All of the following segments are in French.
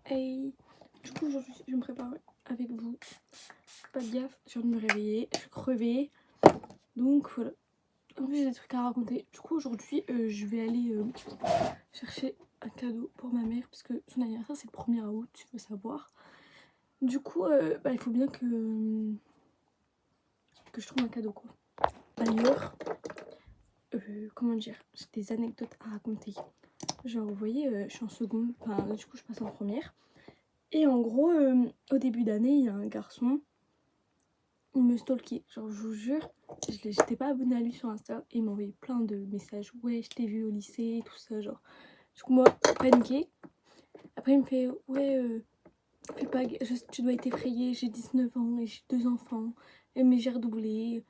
Hey, du coup aujourd'hui je me prépare avec vous. Pas de gaffe, je viens de me réveiller, je suis crevée. Donc voilà. En plus j'ai des trucs à raconter. Du coup aujourd'hui je vais aller chercher un cadeau pour ma mère parce que son anniversaire c'est le 1er août, tu veux savoir. Du coup il faut bien que je trouve un cadeau quoi. D'ailleurs, comment dire, j'ai des anecdotes à raconter. Genre vous voyez je suis en seconde, enfin du coup je passe en première. Et en gros, au début d'année, il y a un garçon, il me stalkait. Genre, je vous jure, j'étais pas abonnée à lui sur Insta. Et il m'a envoyé plein de messages. Ouais, je t'ai vu au lycée, tout ça. Genre, du coup, moi, paniquée. Après, il me fait, ouais, fais pas, tu dois être effrayée. J'ai 19 ans et j'ai 2 enfants. Et mais j'ai redoublé.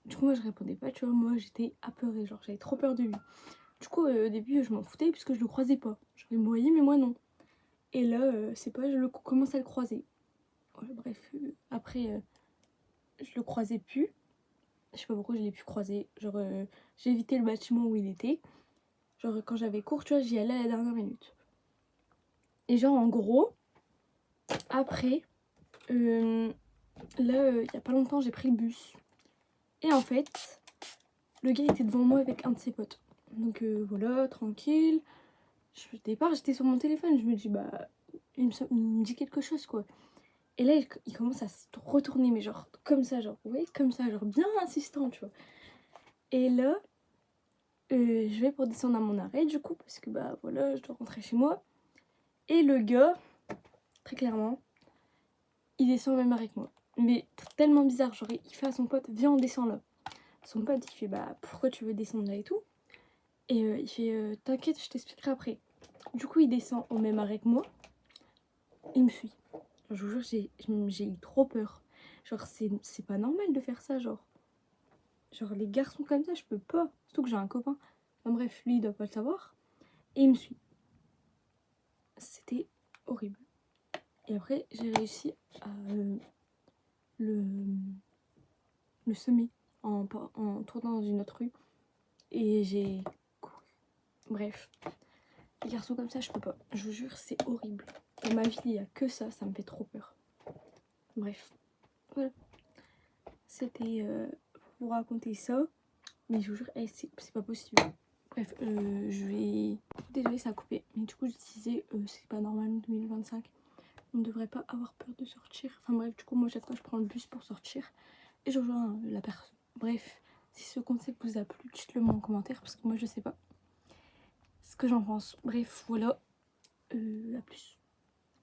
Du coup, moi, je répondais pas, tu vois. Moi, j'étais apeurée. Genre, j'avais trop peur de lui. Du coup, au début, je m'en foutais puisque je le croisais pas. Genre, il me voyait, mais moi, non. Et là, c'est pas, je commence à le croiser. Ouais, bref, après, je le croisais plus. Je sais pas pourquoi je l'ai pu croiser. Genre, j'ai évité le bâtiment où il était. Genre, quand j'avais cours, tu vois, j'y allais à la dernière minute. Et genre, en gros, après, là, il y a pas longtemps, j'ai pris le bus. Et en fait, le gars était devant moi avec un de ses potes. Donc voilà, tranquille. Je départ, j'étais sur mon téléphone. Je me dis, bah, il me dit quelque chose, quoi. Et là, il commence à se retourner, mais genre, comme ça, genre, vous voyez, comme ça, genre, bien insistant, tu vois. Et là, je vais pour descendre à mon arrêt, du coup, parce que, bah, voilà, je dois rentrer chez moi. Et le gars, très clairement, il descend au même arrêt que moi. Mais tellement bizarre, genre, il fait à son pote, viens, on descend là. Son pote, il fait, bah, pourquoi tu veux descendre là et tout. Et il fait, t'inquiète, je t'expliquerai après. Du coup, il descend au même arrêt que moi. Il me suit. Je vous jure, j'ai eu trop peur. Genre, c'est pas normal de faire ça, genre. Genre, les garçons comme ça, je peux pas. Surtout que j'ai un copain. Enfin bref, lui, il doit pas le savoir. Et il me suit. C'était horrible. Et après, j'ai réussi à le semer en tournant dans une autre rue. Et j'ai couru. Bref. Les garçons comme ça, je peux pas. Je vous jure, c'est horrible. Dans ma vie, il n'y a que ça, ça me fait trop peur. Bref. Voilà. C'était pour vous raconter ça. Mais je vous jure, c'est pas possible. Bref, je vais... Désolée, ça a coupé. Mais du coup, je disais, c'est pas normal en 2025. On ne devrait pas avoir peur de sortir. Enfin bref, du coup, moi, chaque fois, je prends le bus pour sortir. Et je rejoins la personne. Bref, si ce concept vous a plu, dites-le moi en commentaire. Parce que moi, je sais pas ce que j'en pense. Bref, voilà. À plus.